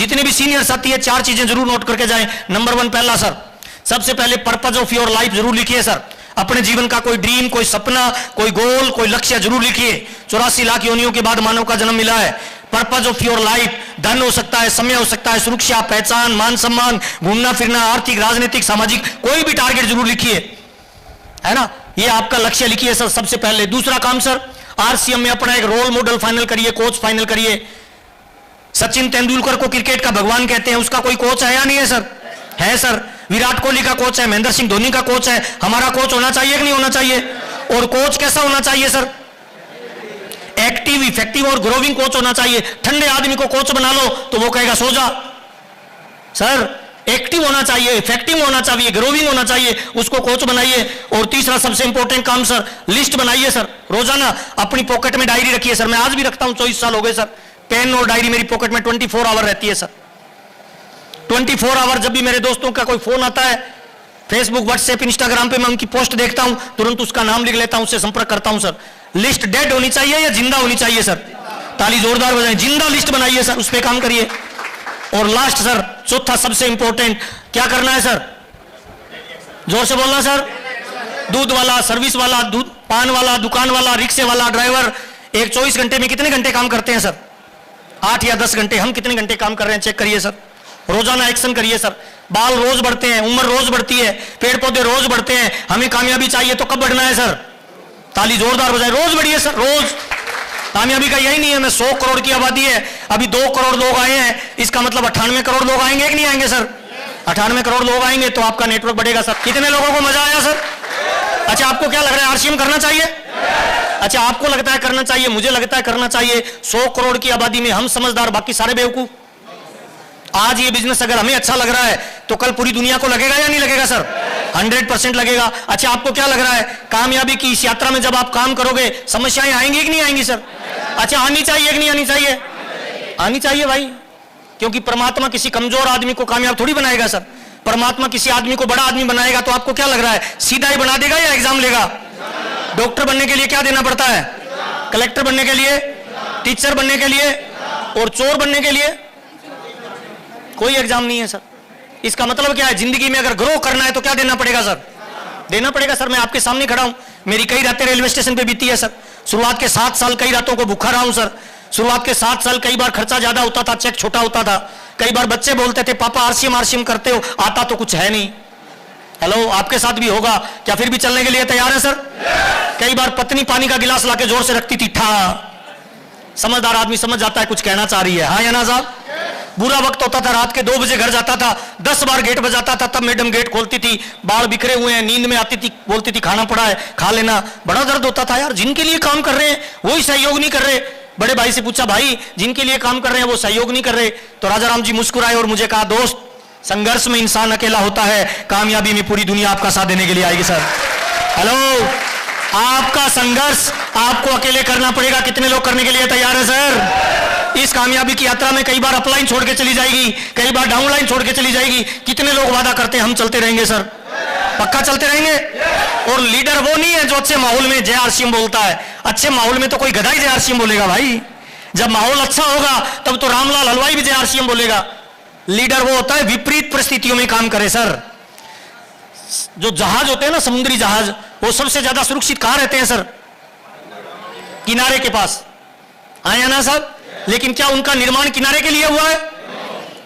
जितने भी सीनियर साथी है 4 चीजें जरूर नोट करके जाएं। नंबर 1, पहला सर, सबसे पहले पर्पज ऑफ योर लाइफ जरूर लिखिए सर। अपने जीवन का कोई ड्रीम, कोई सपना, कोई गोल, कोई लक्ष्य जरूर लिखिए। 84 लाख योनियों के बाद मानव का जन्म मिला है। पर्पज ऑफ योर लाइफ, धन हो सकता है, समय हो सकता है, सुरक्षा, पहचान, मान सम्मान, घूमना फिरना, आर्थिक, राजनीतिक, सामाजिक, कोई भी टारगेट जरूर लिखिए, है ना। ये आपका लक्ष्य लिखिए सर सबसे पहले। दूसरा काम सर, आरसीएम में अपना एक रोल मॉडल फाइनल करिए, कोच फाइनल करिए। सचिन तेंदुलकर को क्रिकेट का भगवान कहते हैं, उसका कोई कोच है या नहीं है सर? है सर। विराट कोहली का कोच है, महेंद्र सिंह धोनी का कोच है। हमारा कोच होना चाहिए कि नहीं होना चाहिए? और कोच कैसा होना चाहिए सर? एक्टिव, इफेक्टिव और ग्रोविंग कोच होना चाहिए। ठंडे आदमी को कोच बना लो तो वो कहेगा सो जा। सर एक्टिव होना चाहिए, इफेक्टिव होना चाहिए, ग्रोविंग होना चाहिए, उसको कोच बनाइए। और तीसरा सबसे इंपॉर्टेंट काम सर, लिस्ट बनाइए सर। रोजाना अपनी पॉकेट में डायरी रखिए सर। मैं आज भी रखता हूं, 24 साल हो गए सर। पेन और डायरी मेरी पॉकेट में 24 आवर रहती है सर। 24 आवर जब भी मेरे दोस्तों का कोई फोन आता है, फेसबुक, व्हाट्सएप, इंस्टाग्राम पे मैं उनकी पोस्ट देखता हूं, तुरंत उसका नाम लिख लेता हूं, उससे संपर्क करता हूं सर। लिस्ट डेड होनी चाहिए या जिंदा होनी चाहिए सर? ताली जोरदार बजाएं। जिंदा लिस्ट बनाइए सर, उस पर काम करिए। और लास्ट सर, चौथा सबसे इंपॉर्टेंट, क्या करना है सर? जोर से बोलना सर। दूध वाला, सर्विस वाला, दूध पान वाला, दुकान वाला, रिक्शे वाला, ड्राइवर, एक 24 घंटे में कितने घंटे काम करते हैं सर? 8 या 10 घंटे। हम कितने घंटे काम कर रहे हैं चेक करिए सर। रोजाना एक्शन करिए सर। बाल रोज बढ़ते हैं, उम्र रोज बढ़ती है, पेड़ पौधे रोज बढ़ते हैं। हमें कामयाबी चाहिए तो कब बढ़ना है सर? ताली जोरदार बजाए। रोज बढ़िए सर, रोज। कामयाबी का यही नहीं है मैं 100 करोड़ की आबादी है, अभी 2 करोड़ लोग आए हैं, इसका मतलब 98 करोड़ लोग आएंगे कि नहीं आएंगे सर? 98 करोड़ लोग आएंगे तो आपका नेटवर्क बढ़ेगा सर। कितने लोगों को मजा आया सर? अच्छा, आपको क्या लग रहा है, आरसीएम करना चाहिए? अच्छा, आपको लगता है करना चाहिए, मुझे लगता है करना चाहिए। 100 करोड़ की आबादी में हम समझदार, बाकी सारे बेवकूफ। आज ये बिजनेस अगर हमें अच्छा लग रहा है तो कल पूरी दुनिया को लगेगा या नहीं लगेगा सर? 100% लगेगा। अच्छा, आपको क्या लग रहा है, कामयाबी की इस यात्रा में जब आप काम करोगे समस्याएं आएंगी कि नहीं आएंगी सर? अच्छा, आनी चाहिए कि नहीं आनी चाहिए? आनी चाहिए भाई, क्योंकि परमात्मा किसी कमजोर आदमी को कामयाब थोड़ी बनाएगा सर। परमात्मा किसी आदमी को बड़ा आदमी बनाएगा तो आपको क्या लग रहा है, सीधा ही बना देगा या एग्जाम लेगा? डॉक्टर बनने के लिए क्या देना पड़ता है? कलेक्टर बनने के लिए, टीचर बनने के लिए, और चोर बनने के लिए कोई एग्जाम नहीं है सर। इसका मतलब क्या है, जिंदगी में अगर ग्रो करना है तो क्या देना पड़ेगा सर? देना पड़ेगा सर। मैं आपके सामने खड़ा हूं, मेरी कई रातें रेलवे स्टेशन पे बीती है सर। शुरुआत के 7 साल कई रातों को भूखा रहा हूं सर। शुरुआत के 7 साल कई बार खर्चा ज्यादा होता था, चेक छोटा होता था। कई बार बच्चे बोलते थे पापा आरसीएम आरसीएम करते हो, आता तो कुछ है नहीं। हेलो, आपके साथ भी होगा क्या? फिर भी चलने के लिए तैयार है सर? कई बार पत्नी पानी का गिलास लाके जोर से रखती थी, ठा। समझदार आदमी समझ जाता है कुछ कहना चाह रही है, हाँ या ना साहब? बुरा वक्त होता था, रात के 2 बजे घर जाता था, 10 बार गेट बजाता था, तब मैडम गेट खोलती थी। बाल बिखरे हुए हैं, नींद में आती थी, बोलती थी खाना पड़ा है, खा लेना। बड़ा दर्द होता था यार, जिनके लिए काम कर रहे हैं वही सहयोग नहीं कर रहे। बड़े भाई से पूछा, भाई जिनके लिए काम कर रहे हैं वो सहयोग नहीं कर रहे। तो राजा राम जी मुस्कुराए और मुझे कहा, दोस्त संघर्ष में इंसान अकेला होता है, कामयाबी में पूरी दुनिया आपका साथ देने के लिए आएगी सर। हेलो, आपका संघर्ष आपको अकेले करना पड़ेगा। कितने लोग करने के लिए तैयार है सर? इस कामयाबी की यात्रा में कई बार अपलाइन छोड़ के चली जाएगी, कई बार डाउनलाइन छोड़ के चली जाएगी। कितने लोग वादा करते हैं हम चलते रहेंगे सर? पक्का चलते रहेंगे। और लीडर वो नहीं है जो अच्छे माहौल में जय आरसीएम बोलता है। अच्छे माहौल में तो कोई गधा ही जय आरसीएम बोलेगा भाई। जब माहौल अच्छा होगा तब तो रामलाल हलवाई भी जय आरसीएम बोलेगा। लीडर वो होता है विपरीत परिस्थितियों में काम करे सर। जो जहाज होते हैं ना, समुद्री जहाज, वो सबसे ज्यादा सुरक्षित कहां रहते हैं सर? किनारे के पास, आया ना साहब? लेकिन क्या उनका निर्माण किनारे के लिए हुआ है?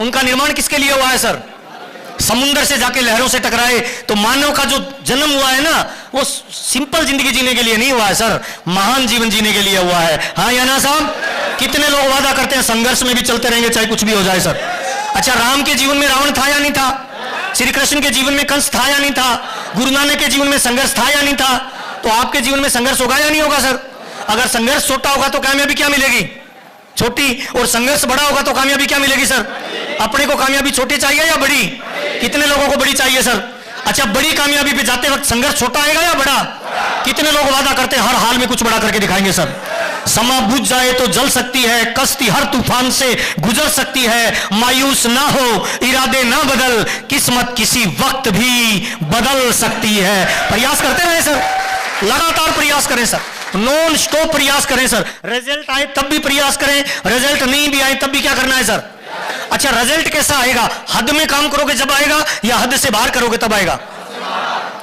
उनका निर्माण किसके लिए हुआ है सर? समुद्र से जाके लहरों से टकराए। तो मानव का जो जन्म हुआ है ना, वो सिंपल जिंदगी जीने के लिए नहीं हुआ है सर, महान जीवन जीने के लिए हुआ है, हाँ या ना साहब? कितने लोग वादा करते हैं संघर्ष में भी चलते रहेंगे चाहे कुछ भी हो जाए सर। अच्छा, राम के जीवन में रावण था या नहीं था? श्री कृष्ण के जीवन में कंस था या नहीं था? गुरु नानक के जीवन में संघर्ष था या नहीं था? तो आपके जीवन में संघर्ष होगा या नहीं होगा सर? अगर संघर्ष छोटा होगा तो कामयाबी क्या मिलेगी? छोटी। और संघर्ष बड़ा होगा तो कामयाबी क्या मिलेगी सर? अपने को कामयाबी छोटी चाहिए या बड़ी? कितने लोगों को बड़ी चाहिए सर? अच्छा, बड़ी कामयाबी पे जाते वक्त संघर्ष छोटा आएगा या बड़ा? कितने लोग वादा करते हैं हर हाल में कुछ बड़ा करके दिखाएंगे सर? समा बुझ जाए तो जल सकती है, कश्ती हर तूफान से गुजर सकती है, मायूस ना हो, इरादे ना बदल, किस्मत किसी वक्त भी बदल सकती है। प्रयास करते रहे सर, लगातार प्रयास करें सर, नॉन स्टॉप प्रयास करें सर। रिजल्ट आए तब भी प्रयास करें, रिजल्ट नहीं भी आए तब भी क्या करना है सर? अच्छा, रिजल्ट कैसा आएगा? हद में काम करोगे जब आएगा, या हद से बाहर करोगे तब आएगा?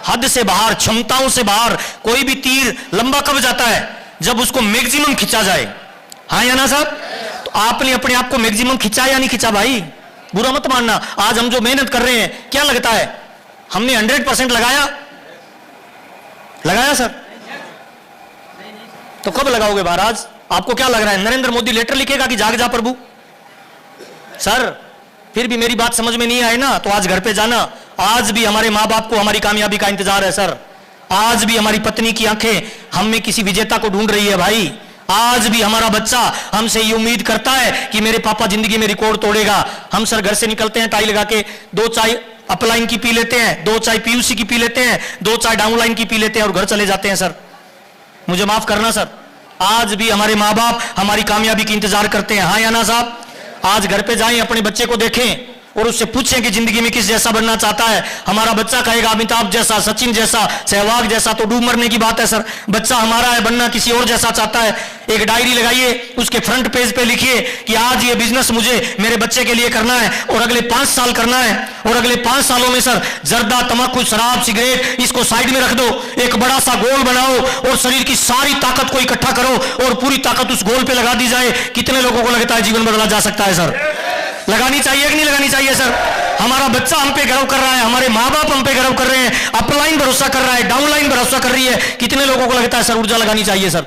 हद से बाहर, क्षमताओं से बाहर। कोई भी तीर लंबा कब जाता है? जब उसको मैक्सिमम खिंचा जाए। हाँ या ना साहब? तो आपने अपने आप को मैक्सिमम खिंचा या नहीं खिंचा भाई? बुरा मत मानना। आज हम जो मेहनत कर रहे हैं, क्या लगता है हमने 100% लगाया? लगाया सर? तो कब लगाओगे महाराज? आपको क्या लग रहा है, नरेंद्र मोदी लेटर लिखेगा कि जाग जा प्रभु? सर फिर भी मेरी बात समझ में नहीं आए ना, तो आज घर पे जाना। आज भी हमारे माँ बाप को हमारी कामयाबी का इंतजार है सर। आज भी हमारी पत्नी की आंखें हम में किसी विजेता को ढूंढ रही है भाई। आज भी हमारा बच्चा हमसे ये उम्मीद करता है कि मेरे पापा जिंदगी में रिकॉर्ड तोड़ेगा। हम सर घर से निकलते हैं टाई लगा के, 2 चाय अपलाइन की पी लेते हैं, 2 चाय पीयूसी की पी लेते हैं, 2 चाय डाउनलाइन की पी लेते हैं और घर चले जाते हैं सर। मुझे माफ करना सर, आज भी हमारे माँ बाप हमारी कामयाबी की इंतजार करते हैं। हाँ या ना साहब? आज घर पे जाएं, अपने बच्चे को देखें और उससे पूछें कि जिंदगी में किस जैसा बनना चाहता है। हमारा बच्चा कहेगा अमिताभ जैसा, सचिन जैसा, सहवाग जैसा, तो डूब मरने की बात है सर। बच्चा हमारा है, बनना किसी और जैसा चाहता है। एक डायरी लगाइए, उसके फ्रंट पेज पे लिखिए कि आज ये बिजनेस मुझे मेरे बच्चे के लिए करना है और अगले 5 साल करना है, और अगले 5 सालों में सर जर्दा, तंबाकू, शराब, सिगरेट इसको साइड में रख दो। एक बड़ा सा गोल बनाओ और शरीर की सारी ताकत को इकट्ठा करो और पूरी ताकत उस गोल पे लगा दी जाए। कितने लोगों को लगता है जीवन बदला जा सकता है सर? लगानी चाहिए कि नहीं लगानी चाहिए सर? हमारा बच्चा हम पे गर्व कर रहा है, हमारे माँ बाप हम पे गर्व कर रहे हैं, अपलाइन भरोसा कर रहा है, डाउनलाइन भरोसा कर रही है। कितने लोगों को लगता है सर ऊर्जा लगानी चाहिए सर?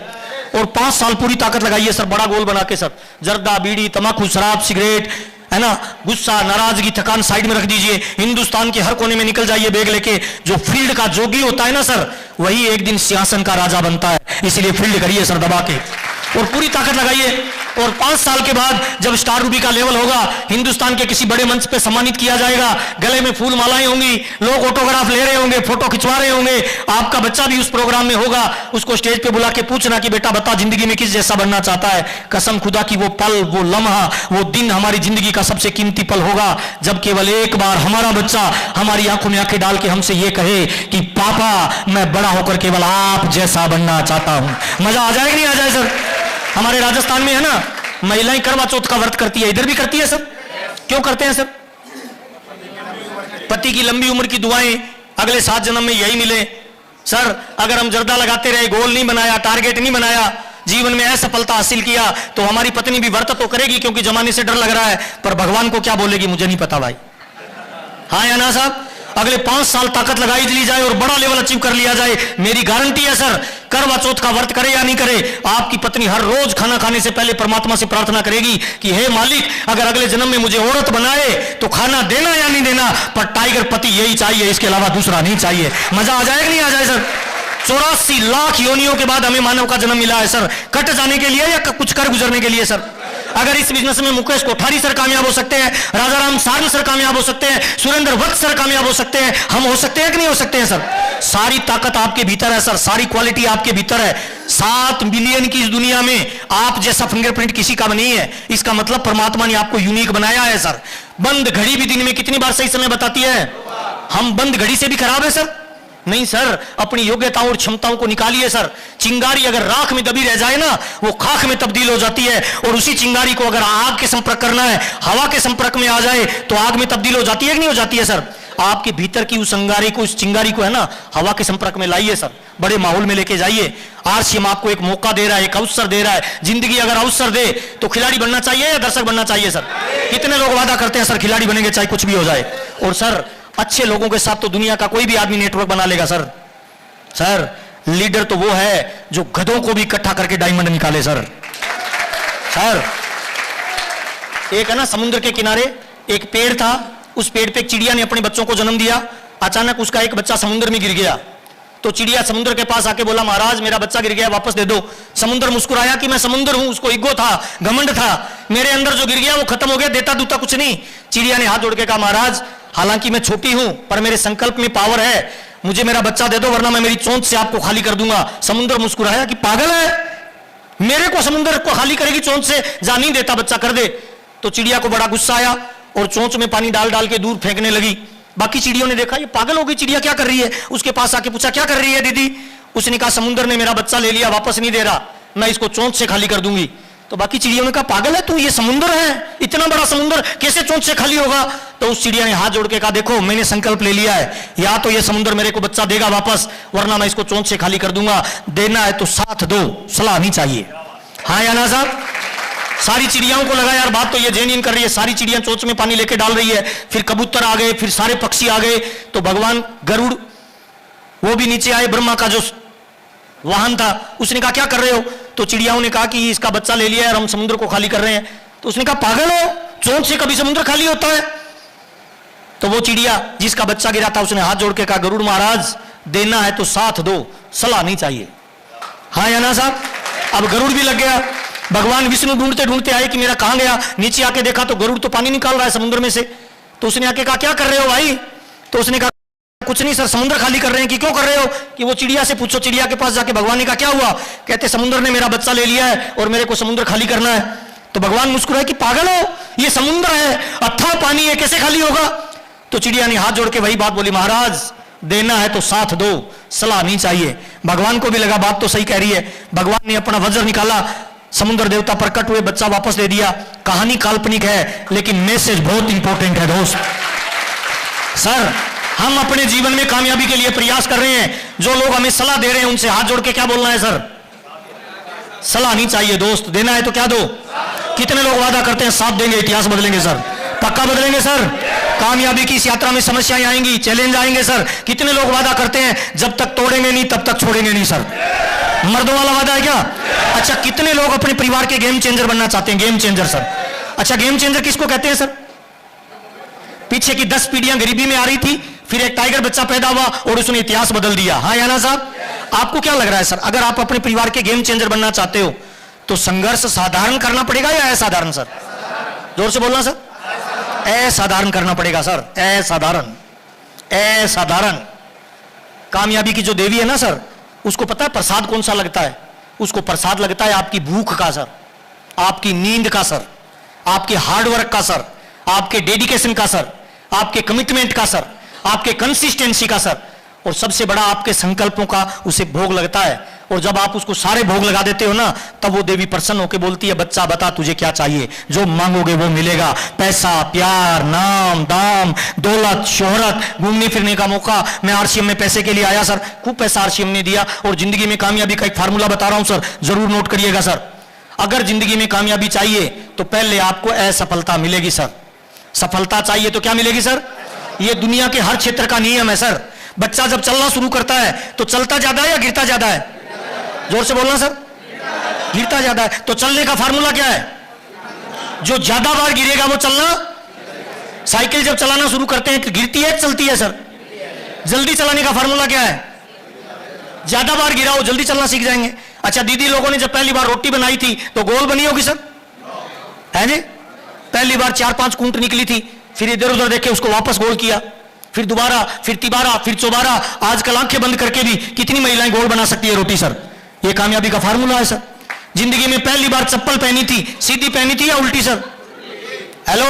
और 5 साल पूरी ताकत लगाइए सर, बड़ा गोल बना के सर। जर्दा, बीड़ी, तंबाकू, शराब, सिगरेट, है ना, गुस्सा, नाराजगी, थकान साइड में रख दीजिए। हिंदुस्तान के हर कोने में निकल जाइए बैग लेके। जो फील्ड का जोगी होता है ना सर, वही एक दिन सिंहासन का राजा बनता है। इसलिए फील्ड करिए सर दबा के और पूरी ताकत लगाइए। और 5 साल के बाद जब स्टार रूबी का लेवल होगा, हिंदुस्तान के किसी बड़े मंच पे सम्मानित किया जाएगा, गले में फूल मालाएं होंगी, लोग ऑटोग्राफ ले रहे होंगे, फोटो खिंचवा रहे होंगे, आपका बच्चा भी उस प्रोग्राम में होगा। उसको स्टेज पे बुला के पूछना कि बेटा बता जिंदगी में किस जैसा बनना चाहता है। कसम खुदा की वो पल, वो लम्हा, वो दिन हमारी जिंदगी का सबसे कीमती पल होगा, जब केवल एक बार हमारा बच्चा हमारी आंखों में आंखें डाल के हमसे ये कहे कि पापा मैं बड़ा होकर केवल आप जैसा बनना चाहता हूं। मजा आ जाए कि नहीं आ जाए सर? हमारे राजस्थान में है ना, महिलाएं करवा चौथ का व्रत करती है, इधर भी करती है सर। क्यों करते हैं सर? पति की लंबी उम्र की दुआएं, अगले 7 जन्म में यही मिले। सर अगर हम जर्दा लगाते रहे, गोल नहीं बनाया, टारगेट नहीं बनाया, जीवन में असफलता हासिल किया, तो हमारी पत्नी भी व्रत तो करेगी क्योंकि जमाने से डर लग रहा है, पर भगवान को क्या बोलेगी मुझे नहीं पता भाई। हाँ या ना साहब? अगले 5 साल ताकत लगाई ली जाए और बड़ा लेवल अचीव कर लिया जाए, मेरी गारंटी है सर, करवा चौथ का व्रत करे या नहीं करे, आपकी पत्नी हर रोज खाना खाने से पहले परमात्मा से प्रार्थना करेगी कि हे मालिक अगर अगले जन्म में मुझे औरत बनाए तो खाना देना या नहीं देना, पर टाइगर पति यही चाहिए, इसके अलावा दूसरा नहीं चाहिए। मजा आ जाए कि नहीं आ जाए सर? 84 लाख योनियों के बाद हमें मानव का जन्म मिला है सर, कट जाने के लिए या कुछ कर गुजरने के लिए सर? अगर इस बिजनेस में मुकेश कोठारी सर कामयाब हो सकते हैं, राजा राम सारन सर कामयाब हो सकते हैं, सुरेंद्र वत्स सर कामयाब हो सकते हैं, हम हो सकते हैं कि नहीं हो सकते हैं सर? सारी ताकत आपके भीतर है सर, सारी क्वालिटी आपके भीतर है। 7 बिलियन की इस दुनिया में आप जैसा फिंगरप्रिंट किसी का नहीं है। इसका मतलब परमात्मा ने आपको यूनिक बनाया है सर। बंद घड़ी भी दिन में कितनी बार सही समय बताती है? हम बंद घड़ी से भी खराब है सर? नहीं सर, अपनी योग्यताओं और क्षमताओं को निकालिए सर। चिंगारी अगर राख में दबी रह जाए ना, वो खाक में तब्दील हो जाती है, और उसी चिंगारी को अगर आग के संपर्क करना है, हवा के संपर्क में आ जाए तो आग में तब्दील हो जाती है कि नहीं हो जाती है सर? आपके भीतर की उस अंगारी को, उस चिंगारी को है ना, हवा के संपर्क में लाइए सर, बड़े माहौल में लेके जाइए। आरसीएम आपको एक मौका दे रहा है, एक अवसर दे रहा है। जिंदगी अगर अवसर दे तो खिलाड़ी बनना चाहिए या दर्शक बनना चाहिए सर? कितने लोग वादा करते हैं सर खिलाड़ी बनेंगे चाहे कुछ भी हो जाए? और सर अच्छे लोगों के साथ तो दुनिया का कोई भी आदमी नेटवर्क बना लेगा सर। सर लीडर तो वो है जो गधों को भी इकट्ठा करके डायमंड निकाले सर। सर एक है ना, समुद्र के किनारे एक पेड़ था, उस पेड़ पे एक चिड़िया ने अपने बच्चों को जन्म दिया। अचानक उसका एक बच्चा समुद्र में गिर गया, तो चिड़िया समुद्र के पास आके बोला महाराज मेरा बच्चा गिर गया, वापस दे दो। समुद्र मुस्कुराया कि मैं समुद्र हूं, उसको ईगो था, घमंड था, मेरे अंदर जो गिर गया वो खत्म हो गया, देता दूता कुछ नहीं। चिड़िया ने हाथ जोड़ के कहा महाराज हालांकि मैं छोटी हूं पर मेरे संकल्प में पावर है, मुझे मेरा बच्चा दे दो वरना मैं मेरी चोंच से आपको खाली कर दूंगा। समुद्र मुस्कुराया कि पागल है, मेरे को समुद्र को खाली करेगी चोंच से? जा नहीं देता बच्चा, कर दे। तो चिड़िया को बड़ा गुस्सा आया और चोंच में पानी डाल डाल के दूर फेंकने लगी। बाकी चिड़ियों ने देखा ये पागल हो गई चिड़िया, क्या कर रही है? उसके पास आके पूछा क्या कर रही है दीदी? उसने कहा समुद्र ने मेरा बच्चा ले लिया, वापस नहीं दे रहा, मैं इसको चोंच से खाली कर दूंगी। तो बाकी चिड़ियों ने कहा पागल है तू, ये समुद्र है, इतना बड़ा समुद्र कैसे चोंच से खाली होगा? तो उस चिड़िया ने हाथ जोड़ के कहा देखो मैंने संकल्प ले लिया है, या तो ये समुद्र मेरे को बच्चा देगा वापस, वरना मैं इसको चोंच से खाली कर दूंगा। देना है तो साथ दो, सलाह नहीं चाहिए। हाँ या ना साहब? सारी चिड़ियाओं को लगा यार बात तो ये जेन्युइन कर रही है, सारी चिड़िया चोंच में पानी लेके डाल रही है। फिर कबूतर आ गए, फिर सारे पक्षी आ गए, तो भगवान गरुड़ वो भी नीचे आए, ब्रह्मा का जो वाहन था, उसने कहा क्या कर रहे हो? तो चिड़ियाओं ने कहा कि इसका बच्चा ले लिया है और हम समुद्र को खाली कर रहे हैं। तो उसने कहा पागल हो, चोंच से कभी समुद्र खाली होता है? तो वो चिड़िया जिसका बच्चा गिरा था उसने हाथ जोड़ के कहा गरुड़ महाराज देना है तो साथ दो, सलाह नहीं चाहिए। हाँ या ना साहब? अब गरुड़ भी लग गया। भगवान विष्णु ढूंढते ढूंढते आए कि मेरा कहां गया, नीचे आके देखा तो गरुड़ तो पानी निकाल रहा है समुद्र में से। तो उसने आके कहा क्या कर रहे हो भाई? तो उसने कहा कुछ नहीं सर, समुद्र खाली कर रहे हैं। कि क्यों कर रहे हो? कि वो चिड़िया से पूछो। चिड़िया के पास जाके भगवान ने कहा क्या हुआ? कहते समुद्र ने मेरा बच्चा ले लिया है और मेरे को समुद्र खाली करना है। तो भगवान मुस्कुराए कि पागल हो, ये समुद्र है, अथाह पानी है, कैसे खाली होगा? तो चिड़िया ने हाथ जोड़ के वही बात बोली, महाराज देना है तो साथ दो, सलाह नहीं चाहिए। भगवान को भी लगा बात तो सही कह रही है। भगवान ने अपना वज्र निकाला, समुद्र देवता प्रकट हुए, बच्चा वापस दे दिया। कहानी काल्पनिक है लेकिन मैसेज बहुत इंपॉर्टेंट है दोस्त। सर हम अपने जीवन में कामयाबी के लिए प्रयास कर रहे हैं, जो लोग हमें सलाह दे रहे हैं उनसे हाथ जोड़ के क्या बोलना है सर? सलाह नहीं चाहिए दोस्त। देना है तो क्या दो? कितने लोग वादा करते हैं साथ देंगे, इतिहास बदलेंगे सर? पक्का बदलेंगे सर? कामयाबी की इस यात्रा में समस्याएं आएंगी, चैलेंज आएंगे सर। कितने लोग वादा करते हैं जब तक तोड़ेंगे नहीं तब तक छोड़ेंगे नहीं सर? मर्दों वाला वादा है क्या? अच्छा कितने लोग अपने परिवार के गेम चेंजर बनना चाहते हैं? Game changer sir. अच्छा गेम चेंजर किसको कहते हैं सर? पीछे की 10 पीढ़ियां गरीबी में आ रही थी, फिर एक टाइगर बच्चा पैदा हुआ और उसने इतिहास बदल दिया। हाँ या ना साहब? आपको क्या लग रहा है सर, अगर आप अपने परिवार के गेम चेंजर बनना चाहते हो तो संघर्ष साधारण करना पड़ेगा या असाधारण सर? जोर से बोलना सर। असाधारण करना पड़ेगा सर, असाधारण। असाधारण। कामयाबी की जो देवी है ना सर, उसको पता है प्रसाद कौन सा लगता है? उसको प्रसाद लगता है आपकी भूख का सर, आपकी नींद का सर, आपके हार्डवर्क का सर, आपके डेडिकेशन का सर, आपके कमिटमेंट का सर, आपके कंसिस्टेंसी का सर, और सबसे बड़ा आपके संकल्पों का उसे भोग लगता है। और जब आप उसको सारे भोग लगा देते हो ना, तब वो देवी प्रसन्न होकर बोलती है बच्चा बता तुझे क्या चाहिए, जो मांगोगे वो मिलेगा। पैसा, प्यार, नाम, दाम, दौलत, शोहरत, घूमने फिरने का मौका। मैं आरसीएम में पैसे के लिए आया सर, खूब पैसा आरसीएम ने दिया। और जिंदगी में कामयाबी का एक फार्मूला बता रहा हूं सर, जरूर नोट करिएगा सर। अगर जिंदगी में कामयाबी चाहिए तो पहले आपको असफलता मिलेगी सर। सफलता चाहिए तो क्या मिलेगी सर? यह दुनिया के हर क्षेत्र का नियम है सर। बच्चा जब चलना शुरू करता है तो चलता ज्यादा है या गिरता ज्यादा है? जोर से बोलना सर। गिरता ज्यादा है। तो चलने का फार्मूला क्या है? जो ज्यादा बार गिरेगा वो चलना। साइकिल जब चलाना शुरू करते हैं तो गिरती है चलती है सर? जल्दी चलाने का फार्मूला क्या है? ज्यादा बार गिराओ, जल्दी चलना सीख जाएंगे। अच्छा दीदी लोगों ने जब पहली बार रोटी बनाई थी तो गोल बनी होगी सर? है जी? पहली बार 4-5 कूंट निकली थी, फिर इधर उधर देखे उसको वापस गोल किया, फिर दोबारा, फिर तिबारा, फिर चौबारा। आजकल आंखें बंद करके भी कितनी महिलाएं गोल बना सकती है रोटी सर? ये कामयाबी का फार्मूला है सर। जिंदगी में पहली बार चप्पल पहनी थी, सीधी पहनी थी या उल्टी सर? हेलो,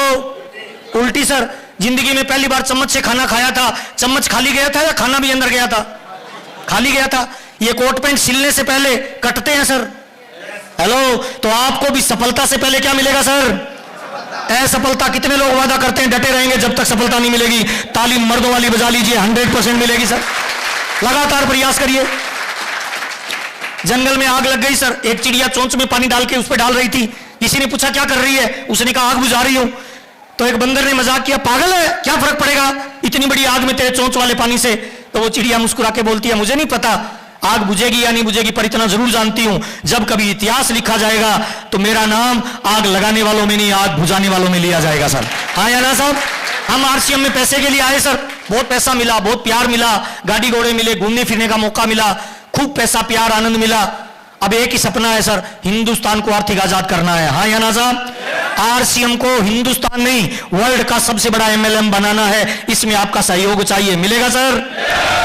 उल्टी सर। जिंदगी में पहली बार चम्मच से खाना खाया था, चम्मच खाली गया था या खाना भी अंदर गया था? खाली गया था। ये कोट पैंट सिलने से पहले कटते हैं सर। हेलो, तो आपको भी सफलता से पहले क्या मिलेगा सर? असफलता। कितने लोग वादा करते हैं डटे रहेंगे जब तक सफलता नहीं मिलेगी? तालीम मर्दों वाली बजा लीजिए, 100% मिलेगी सर। लगातार प्रयास करिए। जंगल में आग लग गई सर, एक चिड़िया चोंच में पानी डाल के उस पर डाल रही थी। किसी ने पूछा क्या कर रही है? उसने कहा आग बुझा रही हूं। तो एक बंदर ने मजाक किया, पागल है, क्या फर्क पड़ेगा इतनी बड़ी आग में तेरे चोंच वाले पानी से? तो वो चिड़िया मुस्कुरा के बोलती है मुझे नहीं पता आग बुझेगी या नहीं बुझेगी, पर इतना जरूर जानती हूं जब कभी इतिहास लिखा जाएगा तो मेरा नाम आग लगाने वालों में नहीं आग बुझाने वालों में लिया जाएगा सर। हाँ या ना साहब? हम आरसीएम में पैसे के लिए आए सर, बहुत पैसा मिला, बहुत प्यार मिला, गाड़ी घोड़े मिले, घूमने फिरने का मौका मिला, खूब पैसा, प्यार, आनंद मिला। अब एक ही सपना है सर, हिंदुस्तान को आर्थिक आजाद करना है। हाँ या ना साहब? आरसीएम को हिंदुस्तान नहीं वर्ल्ड का सबसे बड़ा एमएलएम बनाना है। इसमें आपका सहयोग चाहिए, मिलेगा सर?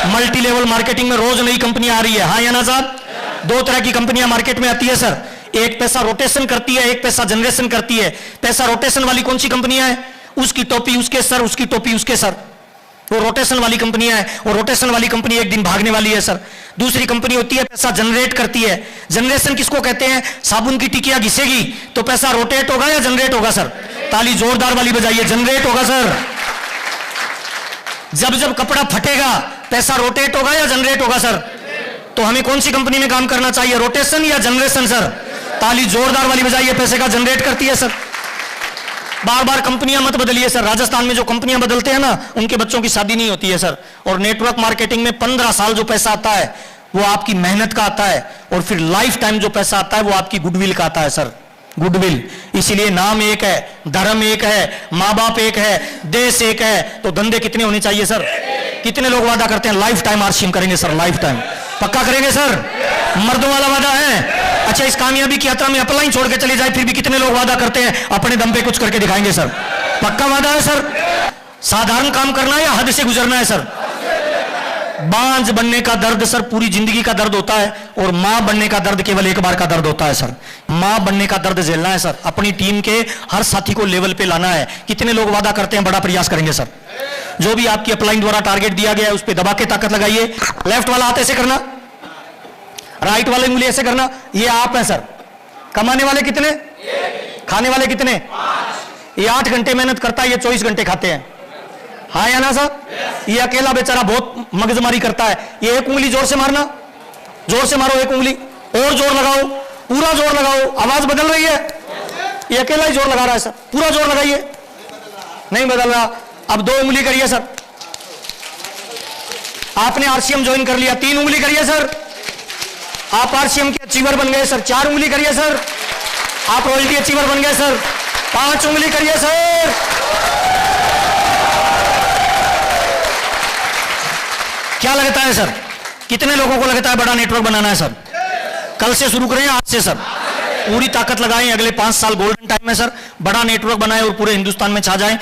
मल्टी लेवल मार्केटिंग में रोज नई कंपनियां आ रही है। हाँ या ना साहब? 2 तरह की कंपनियां मार्केट में आती है सर, एक पैसा रोटेशन करती है, एक पैसा जनरेशन करती है। पैसा रोटेशन वाली कौन सी कंपनियां है? उसकी टोपी उसके सर, उसकी टोपी उसके सर। वो रोटेशन वाली कंपनियां हैं, और रोटेशन वाली कंपनी एक दिन भागने वाली है सर। दूसरी कंपनी होती है पैसा जनरेट करती है। जनरेशन किसको कहते हैं? साबुन की टिकिया घिसेगी तो पैसा रोटेट होगा या जनरेट होगा सर? ताली जोरदार वाली बजाइए, जनरेट होगा सर। जब जब कपड़ा फटेगा पैसा रोटेट होगा या जनरेट होगा सर? तो हमें कौन सी कंपनी में काम करना चाहिए, रोटेशन या जनरेशन सर? ताली जोरदार वाली बजाइए, पैसे का जनरेट करती है सर। बार बार कंपनियां मत बदलिए सर। राजस्थान में जो कंपनियां बदलते हैं ना, उनके बच्चों की शादी नहीं होती है सर। और नेटवर्क मार्केटिंग में 15 साल जो पैसा आता है वो आपकी मेहनत का आता है, और फिर लाइफ टाइम जो पैसा आता है वो आपकी गुडविल का आता है सर, गुडविल। इसीलिए नाम एक है, धर्म एक है, माँ बाप एक है, देश एक है, तो धंधे कितने होने चाहिए सर? कितने लोग वादा करते हैं लाइफ टाइम आरसीएम करेंगे सर? लाइफ टाइम पक्का करेंगे सर? मर्दों वाला वादा है। अच्छा, इस कामयाबी की यात्रा में अपलाइन छोड़ के चले जाए फिर भी कितने लोग वादा करते हैं अपने दम पे कुछ करके दिखाएंगे सर? पक्का वादा है सर? साधारण काम करना है या हद से गुजरना है सर? बांझ बनने का दर्द सर पूरी जिंदगी का दर्द होता है, और मां बनने का दर्द केवल एक बार का दर्द होता है सर। मां बनने का दर्द झेलना है सर। अपनी टीम के हर साथी को लेवल पे लाना है। कितने लोग वादा करते हैं बड़ा प्रयास करेंगे सर? जो भी आपकी अपलाइन द्वारा टारगेट दिया गया है उस पर दबा के ताकत लगाइए। लेफ्ट वाला हाथ ऐसे करना, राइट वाले उंगली ऐसे करना। ये आप हैं सर। कमाने वाले कितने? खाने वाले कितने? ये 8 घंटे मेहनत करता है, ये 24 घंटे खाते हैं। हाँ या ना साहब? ये अकेला बेचारा बहुत मगजमारी करता है। ये एक उंगली जोर से मारना, जोर से मारो एक उंगली, और जोर लगाओ, पूरा जोर लगाओ। आवाज बदल रही है? ये अकेला ही जोर लगा रहा है सर। पूरा जोर लगाइए, नहीं बदल रहा। अब 2 उंगली करिए सर। आपने आरसीएम ज्वाइन कर लिया, 3 उंगली करिए सर। आप आरसीएम के अचीवर बन गए सर। 4 उंगली करिए सर। आप रॉयल्टी अचीवर बन गए सर। 5 उंगली करिए सर। क्या लगता है सर, कितने लोगों को लगता है बड़ा नेटवर्क बनाना है सर? कल से शुरू करें, आज से सर पूरी ताकत लगाएं। अगले 5 साल गोल्डन टाइम में सर बड़ा नेटवर्क बनाएं और पूरे हिंदुस्तान में छा जाएं।